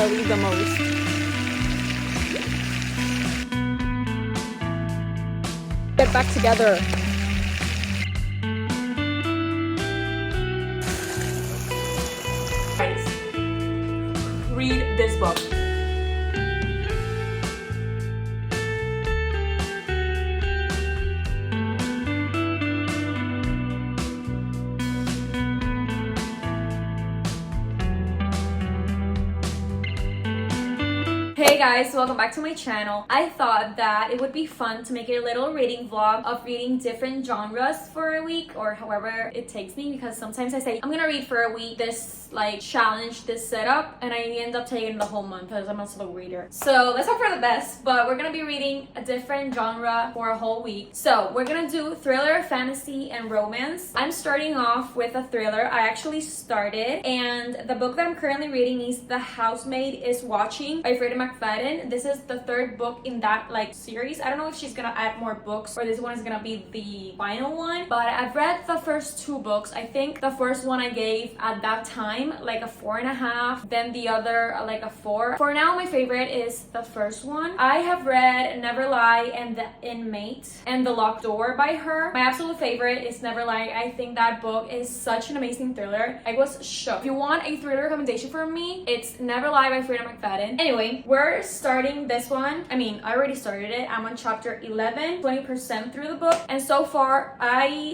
Ellie the most. Get back together. Guys, read this book. Hey guys, welcome back to my channel. I thought that it would be fun to make a little reading vlog of reading different genres for a week or however it takes me, because sometimes I say I'm gonna read for a week, this like challenge, this setup, and I end up taking the whole month because I'm a slow reader. So let's hope for the best, but we're gonna be reading a different genre for a whole week. So we're gonna do thriller, fantasy, and romance. I'm starting off with a thriller. I actually started, and the book that I'm currently reading is The Housemaid is Watching by Freida McFadden. This is the third book in that like series. I don't know if she's gonna add more books or this one is gonna be the final one, but I've read the first two books. I think the first one I gave at that time like a 4.5, then the other like a 4. For now, my favorite is the first one. I have read Never Lie and The Inmate and The Locked Door by her. My absolute favorite is Never Lie. I think that book is such an amazing thriller. I was shocked. If you want a thriller recommendation from me, it's Never Lie by Freida McFadden. Anyway, we're starting this one. I mean, I already started it. I'm on chapter 11, 20% through the book, and so far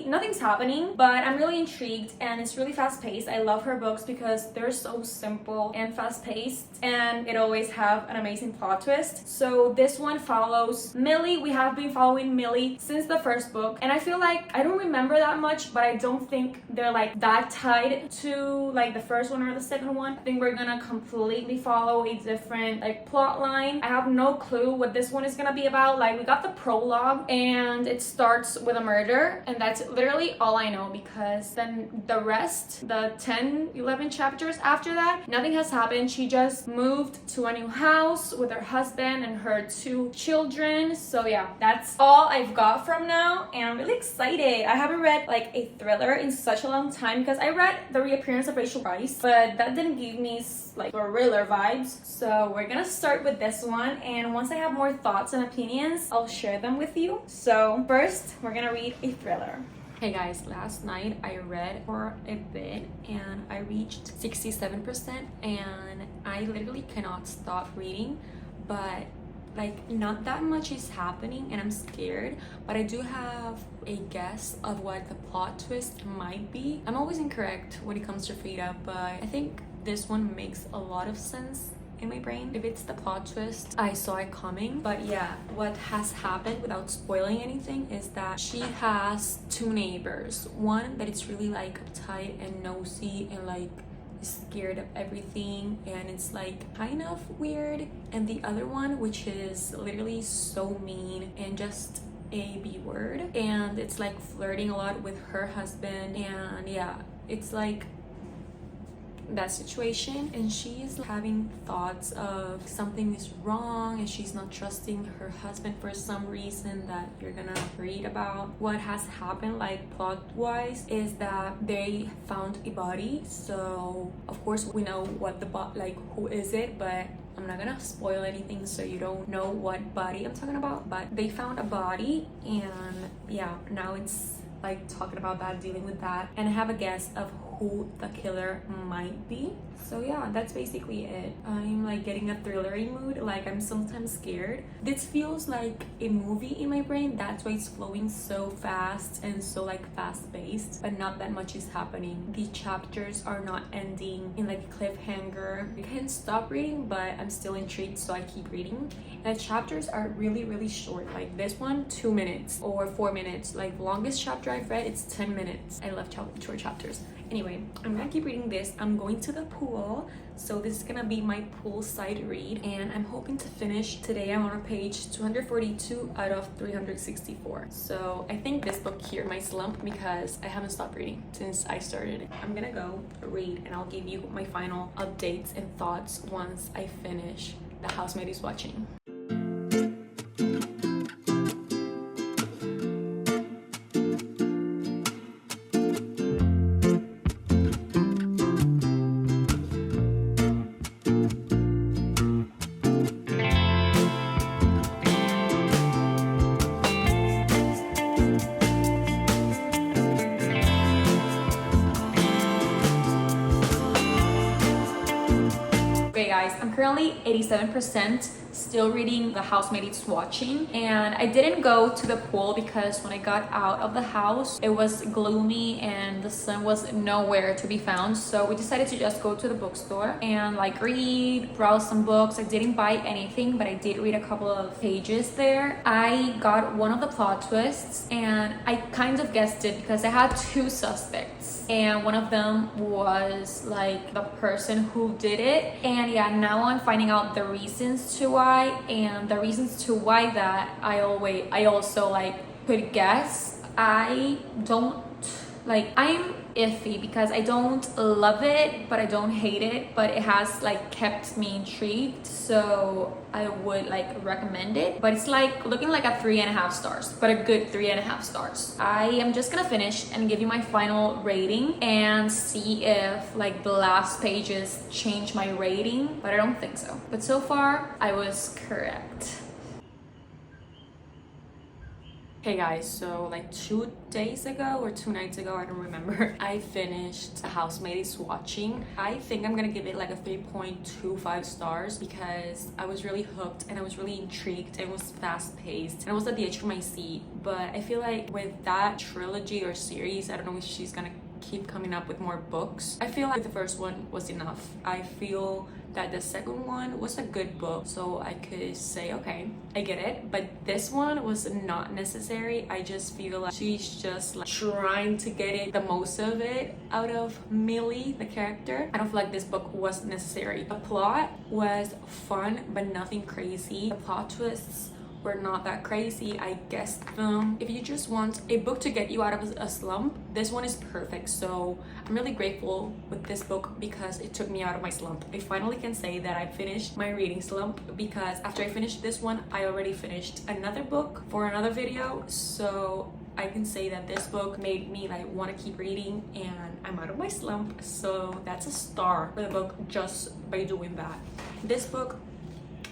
nothing's happening, but I'm really intrigued and it's really fast paced. I love her books because they're so simple and fast paced, and it always have an amazing plot twist. So this one follows Millie. We have been following Millie since the first book, and I feel like I don't remember that much, but I don't think they're like that tied to like the first one or the second one. I think we're gonna completely follow a different like plot line. I have no clue what this one is gonna be about. Like, we got the prologue and it starts with a murder, and that's literally all I know, because then the rest, the 10-11 chapters after that, nothing has happened. She just moved to a new house with her husband and her 2 children. So yeah, that's all I've got from now, and I'm really excited. I haven't read like a thriller in such a long time, because I read The Reappearance of Rachel Weisz, but that didn't give me like thriller vibes. So we're gonna start with this one, and once I have more thoughts and opinions, I'll share them with you. So first, we're gonna read a thriller. Hey guys, last night I read for a bit and I reached 67%, and I literally cannot stop reading, but like not that much is happening and I'm scared, but I do have a guess of what the plot twist might be. I'm always incorrect when it comes to Freida, but I think this one makes a lot of sense in my brain. If it's the plot twist, I saw it coming. But yeah, what has happened, without spoiling anything, is that she has 2 neighbors. One that is really like uptight and nosy and like scared of everything, and it's like kind of weird, and the other one which is literally so mean and just a B word, and it's like flirting a lot with her husband, and yeah, it's like that situation, and she's having thoughts of something is wrong and she's not trusting her husband for some reason that you're gonna read about. What has happened like plot wise is that they found a body, so of course we know what the like who is it, but I'm not gonna spoil anything so you don't know what body I'm talking about. But they found a body, and yeah, now it's like talking about that, dealing with that, and I have a guess of who the killer might be. So yeah, that's basically it. I'm like getting a thrillery mood, like I'm sometimes scared. This feels like a movie in my brain, that's why it's flowing so fast and so like fast paced, but not that much is happening. The chapters are not ending in like a cliffhanger. I can't stop reading, but I'm still intrigued, so I keep reading. And the chapters are really short, like this one 2 minutes or 4 minutes. Like longest chapter I've read, it's 10 minutes. I love short chapters. Anyway, I'm gonna keep reading this. I'm going to the pool, so this is gonna be my poolside read, and I'm hoping to finish today. I'm on page 242 out of 364. So I think this book cured my slump because I haven't stopped reading since I started. I'm gonna go read, and I'll give you my final updates and thoughts once I finish The Housemaid is Watching. Okay guys, I'm currently 87% still reading The Housemaid Is Watching, and I didn't go to the pool because when I got out of the house it was gloomy and the sun was nowhere to be found, so we decided to just go to the bookstore and like read, browse some books. I didn't buy anything, but I did read a couple of pages there. I got one of the plot twists and I kind of guessed it because I had two suspects and one of them was like the person who did it, and yeah, now I'm finding out the reasons to why, and the reasons to why that I also like could guess. I don't like, I'm iffy because I don't love it but I don't hate it, but it has like kept me intrigued, so I would like recommend it. But it's like looking like a 3.5 stars, but a good 3.5 stars. I am just gonna finish and give you my final rating and see if like the last pages change my rating, but I don't think so. But so far I was correct. Hey guys, so like 2 days ago or 2 nights ago, I don't remember, I finished The Housemaid Is Watching. I think I'm gonna give it like a 3.25 stars because I was really hooked and I was really intrigued. It was fast paced and I was at the edge of my seat. But I feel like with that trilogy or series, I don't know if she's gonna keep coming up with more books. I feel like the first one was enough. I feel that the second one was a good book, so I could say, okay, I get it. But this one was not necessary. I just feel like she's just like trying to get it, the most of it out of Millie, the character. I don't feel like this book was necessary. The plot was fun, but nothing crazy. The plot twists were not that crazy. I guessed them. If you just want a book to get you out of a slump, this one is perfect. So I'm really grateful with this book because it took me out of my slump. I finally can say that I finished my reading slump because after I finished this one, I already finished another book for another video. So I can say that this book made me like want to keep reading and I'm out of my slump. So that's a star for the book just by doing that. This book,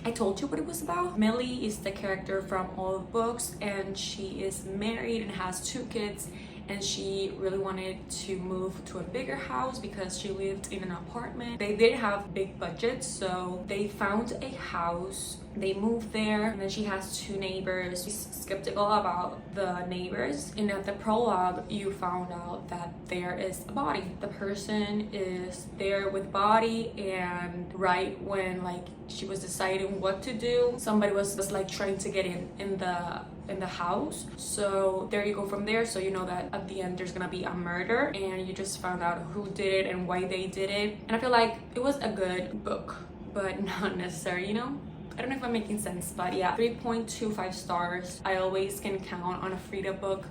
I told you what it was about. Millie is the character from all the books and she is married and has 2 kids, and she really wanted to move to a bigger house because she lived in an apartment. They didn't have big budgets, so they found a house. They moved there, and then she has 2 neighbors. She's skeptical about the neighbors, and at the prologue you found out that there is a body. The person is there with body, and right when like she was deciding what to do, somebody was like trying to get in the house. So there you go from there. So you know that at the end there's gonna be a murder, and you just found out who did it and why they did it. And I feel like it was a good book, but not necessary, you know? I don't know if I'm making sense, but yeah, 3.25 stars. I always can count on a Frida book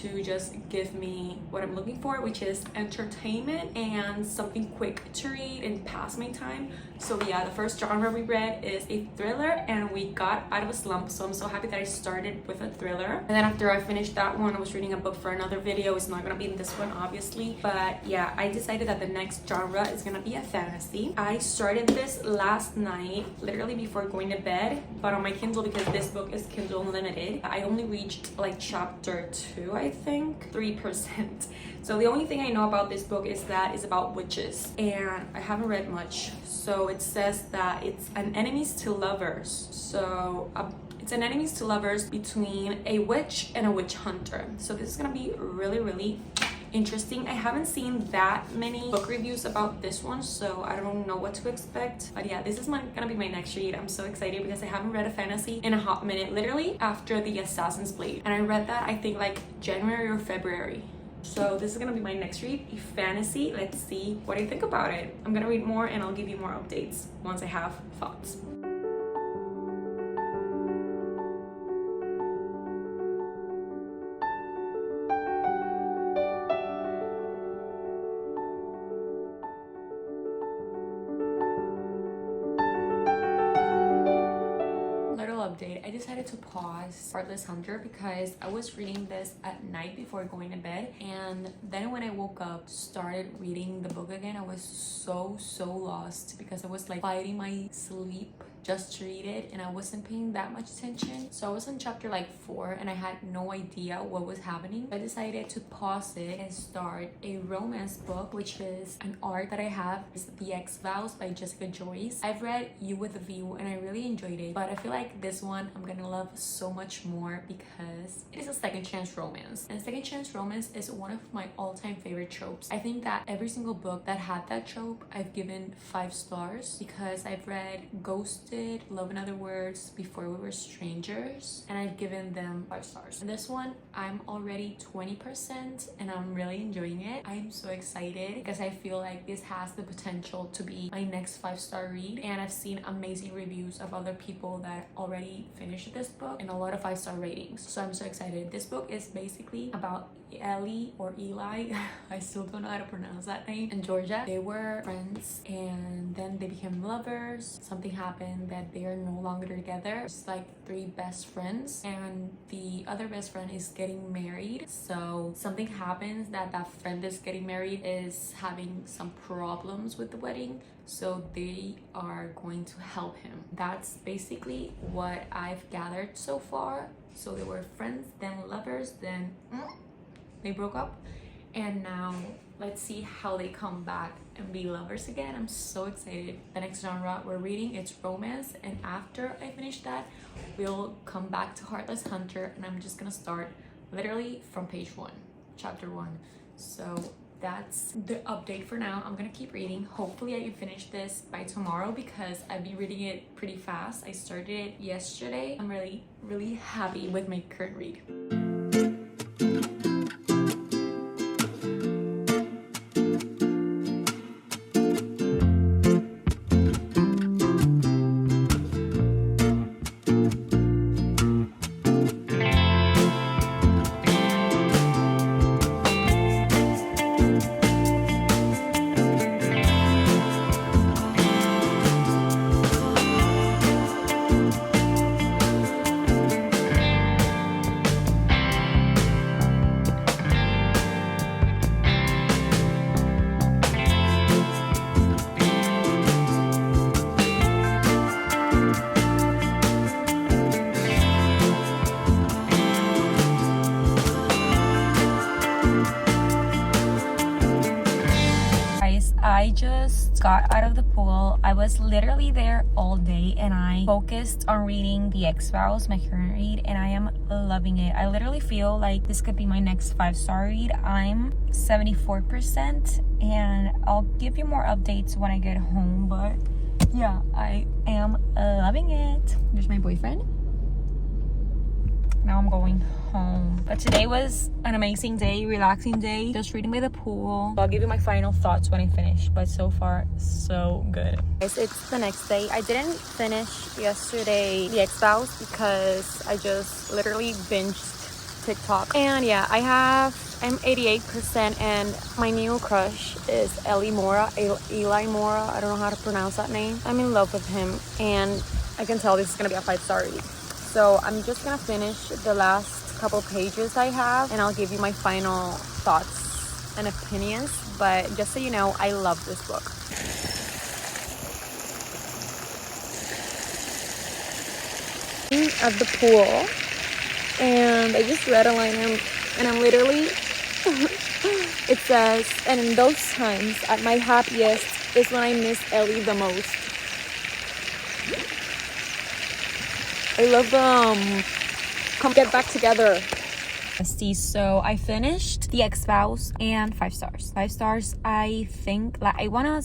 to just give me what I'm looking for, which is entertainment and something quick to read and pass my time. So yeah, the first genre we read is a thriller and we got out of a slump, so I'm so happy that I started with a thriller. And then after I finished that one, I was reading a book for another video. It's not gonna be in this one obviously, but yeah, I decided that the next genre is gonna be a fantasy. I started this last night, literally before going to bed, but on my Kindle because this book is Kindle Unlimited. I only reached like chapter 2, I think, 3%. So the only thing I know about this book is that it's about witches, and I haven't read much. So it says that it's an enemies to lovers. So it's an enemies to lovers between a witch and a witch hunter. So this is gonna be really interesting. I haven't seen that many book reviews about this one, so I don't know what to expect. But yeah, this is gonna be my next read. I'm so excited because I haven't read a fantasy in a hot minute, literally after The Assassin's Blade. And I read that I think like January or February. So this is gonna be my next read, a fantasy. Let's see what I think about it. I'm gonna read more and I'll give you more updates once I have thoughts. Update. I decided to pause Heartless Hunter because I was reading this at night before going to bed, and then when I woke up, started reading the book again, I was so lost because I was like fighting my sleep just to read it and I wasn't paying that much attention. So I was on chapter like 4 and I had no idea what was happening. I decided to pause it and start a romance book, which is an arc that I have. It's The X-Files by Jessica Joyce. I've read You With a View and I really enjoyed it, but I feel like this one I'm gonna love so much more because it is a second chance romance. And second chance romance is one of my all-time favorite tropes. I think that every single book that had that trope I've given 5 stars because I've read Ghosted, Love in Other Words, Before We Were Strangers, and I've given them 5 stars. And this one I'm already 20% and I'm really enjoying it. I'm so excited because I feel like this has the potential to be my next 5-star read, and I've seen amazing reviews of other people that already finished this book and a lot of 5-star ratings, so I'm so excited. This book is basically about Ellie or Eli I still don't know how to pronounce that name, and Georgia. They were friends and then they became lovers. Something happened that they are no longer together. It's like 3 best friends and the other best friend is getting married. So something happens that friend that's getting married is having some problems with the wedding, so they are going to help him. That's basically what I've gathered so far. So they were friends, then lovers, then they broke up, and now let's see how they come back and be lovers again. I'm so excited. The next genre we're reading, it's romance, and after I finish that we'll come back to Heartless Hunter, and I'm just gonna start literally from page 1, chapter 1. So that's the update for now. I'm gonna keep reading. Hopefully I can finish this by tomorrow because I've been reading it pretty fast. I started it yesterday. I'm really happy with my current read. I just got out of the pool. I was literally there all day and I focused on reading The X-Files, my current read, and I am loving it. I literally feel like this could be my next 5-star read. I'm 74% and I'll give you more updates when I get home, but yeah, I am loving it. There's my boyfriend. Now I'm going home. But today was an amazing day, relaxing day, just reading by the pool. I'll give you my final thoughts when I finish, but so far so good. Guys, it's the next day. I didn't finish yesterday The X-Files because I just literally binged TikTok. And yeah, I'm 88% and my new crush is Eli Mora. I don't know how to pronounce that name. I'm in love with him and I can tell this is gonna be a 5-star read. So I'm just gonna finish the last couple pages I have and I'll give you my final thoughts and opinions. But just so you know, I love this book. At the pool and I just read a line and I'm literally it says, and in those times at my happiest is when I miss Ellie the most. I love them. Come get back together. So I finished The X-Files and 5 stars. 5 stars. I think I wanna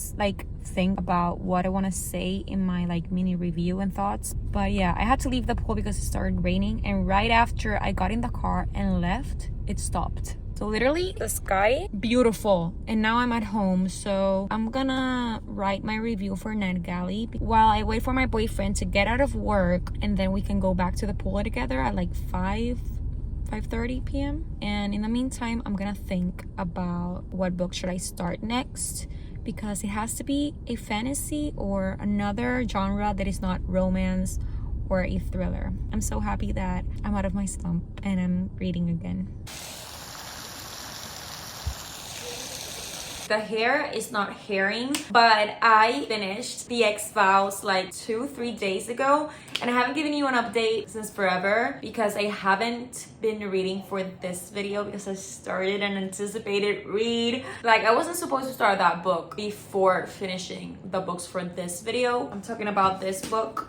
think about what I want to say in my mini review and thoughts, but yeah, I had to leave the pool because it started raining, and right after I got in the car and left, it stopped. So literally the sky beautiful, and now I'm at home, so I'm gonna write my review for NetGalley while I wait for my boyfriend to get out of work, and then we can go back to the pool together at 5:30 p.m. And in the meantime, I'm gonna think about what book should I start next, because it has to be a fantasy or another genre that is not romance or a thriller. I'm so happy that I'm out of my slump and I'm reading again. The hair is not herring, but I finished The X-Files like 2-3 days ago, and I haven't given you an update since forever because I haven't been reading for this video because I started an anticipated read. Like, I wasn't supposed to start that book before finishing the books for this video. I'm talking about this book.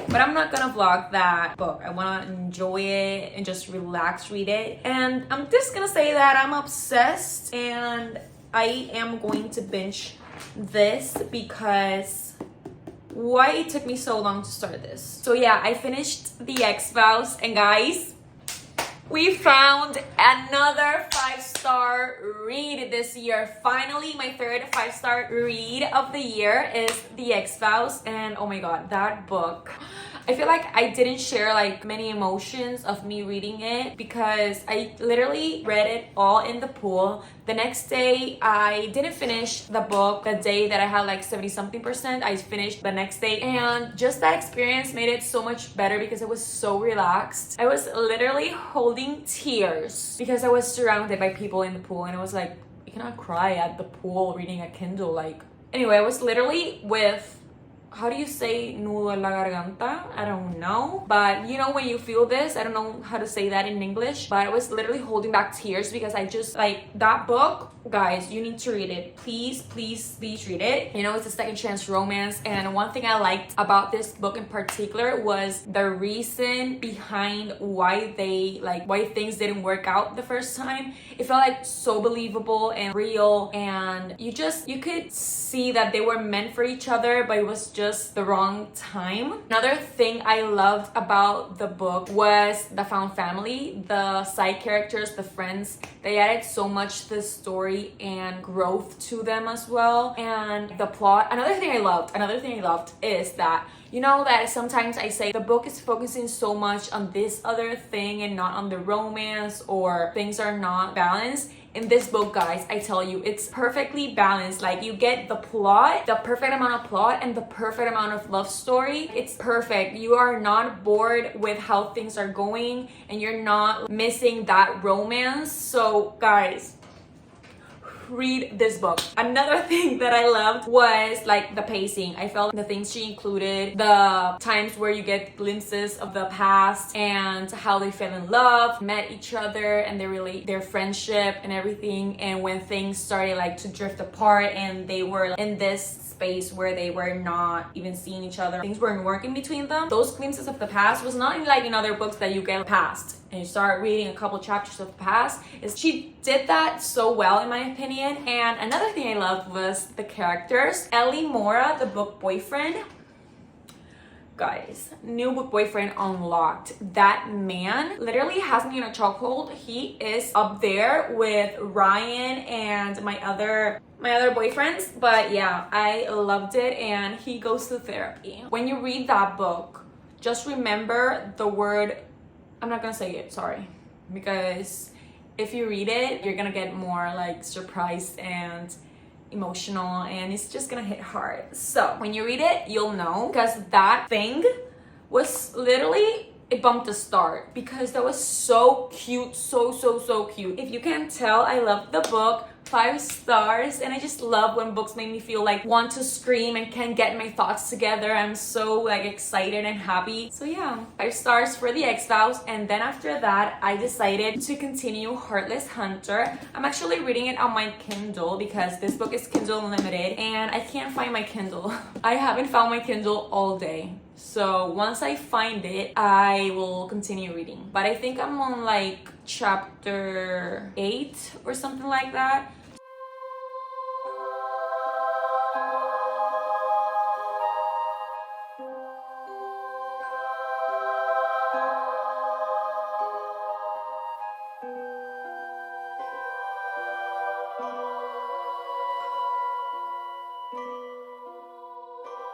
But I'm not gonna vlog that book. I wanna enjoy it and just relax, read it. And I'm just gonna say that I'm obsessed and I am going to binge this because why it took me so long to start this. So yeah, I finished The X-Files, and guys, we found another 5-star read this year. Finally, my third 5-star read of the year is The X-Files, and oh my god, that book. I feel like I didn't share like many emotions of me reading it because I literally read it all in the pool. The next day, I didn't finish the book. The day that I had like 70-something%, I finished the next day. And just that experience made it so much better because it was so relaxed. I was literally holding tears because I was surrounded by people in the pool. And I was like, you cannot cry at the pool reading a Kindle. Like, anyway, I was literally with, how do you say nudo en la garganta? I don't know. But you know when you feel this, I don't know how to say that in English, but I was literally holding back tears because I just, like, that book, guys, you need to read it. Please, please, please read it. You know, it's a second chance romance. And one thing I liked about this book in particular was the reason behind why why things didn't work out the first time. It felt like so believable and real, and you could see that they were meant for each other, but it was just the wrong time. Another thing I loved about the book was the found family, the side characters, the friends. They added so much to the story and growth to them as well. And the plot, another thing I loved is that, you know, that sometimes I say the book is focusing so much on this other thing and not on the romance, or things are not balanced. In this book, guys, I tell you, it's perfectly balanced. Like, you get the plot, the perfect amount of plot, and the perfect amount of love story. It's perfect. You are not bored with how things are going, and you're not missing that romance. So, guys, read this book. Another thing that I loved was like the pacing. I felt the things she included, the times where you get glimpses of the past and how they fell in love, met each other, and their friendship and everything, and when things started like to drift apart and they were in this space where they were not even seeing each other, things weren't working between them. Those glimpses of the past was not like in other books that you get past and you start reading a couple chapters of the past. She did that so well, in my opinion. And another thing I loved was the characters. Ellie Mora, the book boyfriend, guys, new book boyfriend unlocked. That man literally has me in a chokehold. He is up there with Ryan and my other boyfriends. But yeah, I loved it, and he goes to therapy. When you read that book, just remember the word, I'm not gonna say it, sorry, because if you read it, you're gonna get more like surprised and emotional, and it's just gonna hit hard. So when you read it, you'll know, because that thing was literally, it bumped the start because that was so cute, so cute. If you can't tell, I love the book. 5 stars, and I just love when books make me feel like want to scream and can't get my thoughts together. I'm so like excited and happy. So yeah, 5 stars for The X-Files. And then after that, I decided to continue Heartless Hunter. I'm actually reading it on my Kindle because this book is Kindle Unlimited and I can't find my Kindle. I haven't found my Kindle all day. So once I find it, I will continue reading. But I think I'm on like chapter 8 or something like that.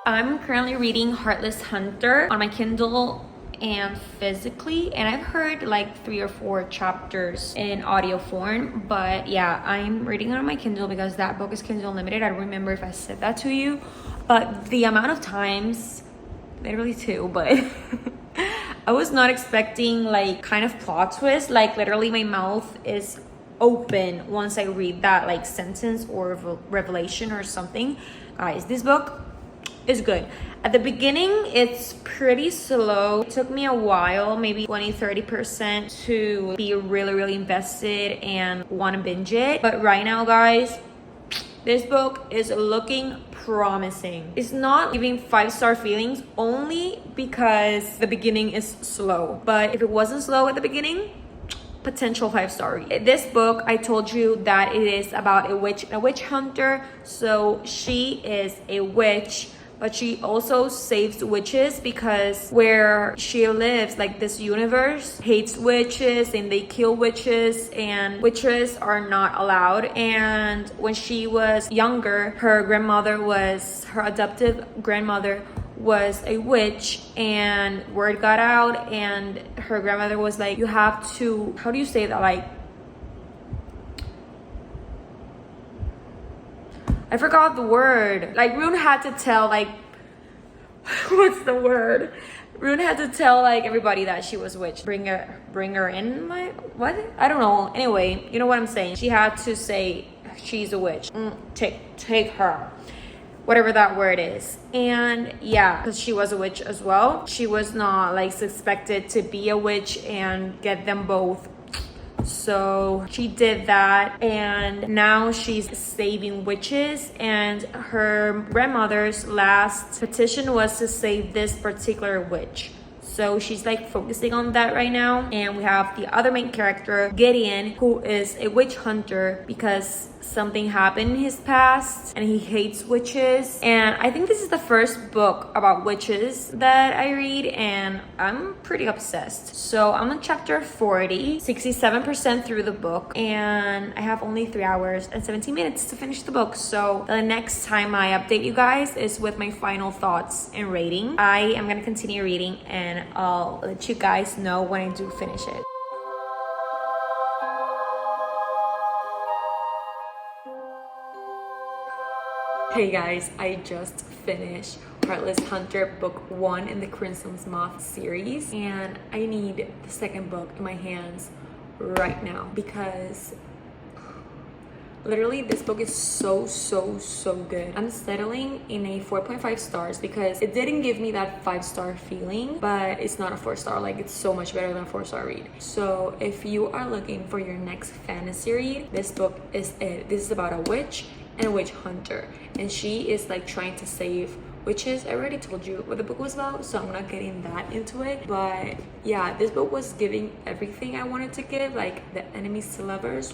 I'm currently reading Heartless Hunter on my Kindle and physically, and I've heard like 3 or 4 chapters in audio form, but yeah, I'm reading it on my Kindle because that book is Kindle Unlimited. I don't remember if I said that to you, but the amount of times, literally 2, but I was not expecting like kind of plot twist. Like literally my mouth is open once I read that like sentence or revelation or something. Guys, this book is good. At the beginning, it's pretty slow. It took me a while, maybe 20-30% to be really invested and want to binge it. But right now, guys, this book is looking promising. It's not giving 5-star feelings only because the beginning is slow. But if it wasn't slow at the beginning, potential 5-star read. This book, I told you that it is about a witch and a witch hunter. So she is a witch, but she also saves witches because where she lives, like this universe, hates witches and they kill witches, and witches are not allowed. And when she was younger, her adoptive grandmother was a witch, and word got out, and her grandmother was like, you have to, how do you say that, like, I forgot the word. Like, Rune had to tell, like, what's the word? Rune had to tell, like, everybody that she was a witch. Bring her in, like, what? I don't know. Anyway, you know what I'm saying. She had to say she's a witch. Take her. Whatever that word is. And yeah, because she was a witch as well. She was not, like, suspected to be a witch and get them both. So she did that, and now she's saving witches, and her grandmother's last petition was to save this particular witch. So she's like focusing on that right now. And we have the other main character, Gideon, who is a witch hunter because something happened in his past and he hates witches. And I think this is the first book about witches that I read, and I'm pretty obsessed. So I'm on chapter 40, 67% through the book, and I have only 3 hours and 17 minutes to finish the book. So the next time I update you guys is with my final thoughts and rating. I am gonna continue reading, and I'll let you guys know when I do finish it. Hey guys, I just finished Heartless Hunter book 1 in the Crimson's Moth series, and I need the second book in my hands right now because literally this book is so good. I'm settling in a 4.5 stars because it didn't give me that 5-star feeling, but it's not a 4-star. Like, it's so much better than a 4-star read. So if you are looking for your next fantasy read, this book is it. This is about a witch and a witch hunter, and she is like trying to save witches. I already told you what the book was about, so I'm not getting that into it. But yeah, this book was giving everything I wanted to give, like the enemies to lovers,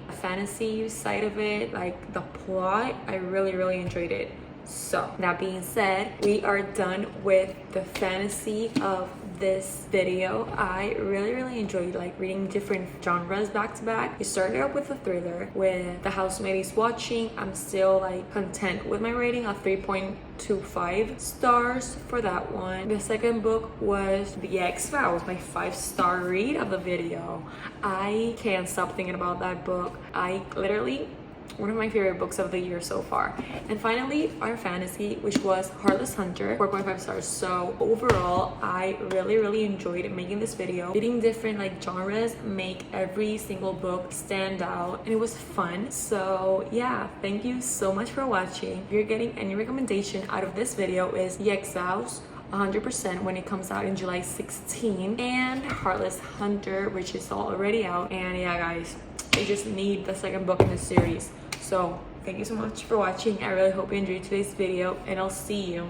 the fantasy side of it, like the plot. I really enjoyed it. So that being said, we are done with the fantasy of this video. I really enjoyed like reading different genres back to back. It started up with a thriller with The Housemaid is Watching. I'm still like content with my rating of 3.25 stars for that one. The second book was The X-Files, my 5-star read of the video. I can't stop thinking about that book. I literally, one of my favorite books of the year so far. And finally, our fantasy, which was Heartless Hunter, 4.5 stars. So overall, I really enjoyed making this video. Reading different like genres make every single book stand out, and it was fun. So yeah, thank you so much for watching. If you're getting any recommendation out of this video, is The Exiles 100% when it comes out in July 16, and Heartless Hunter, which is already out. And yeah guys, I just need the second book in this series. So thank you so much for watching. I really hope you enjoyed today's video, and I'll see you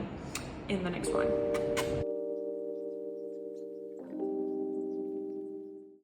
in the next one.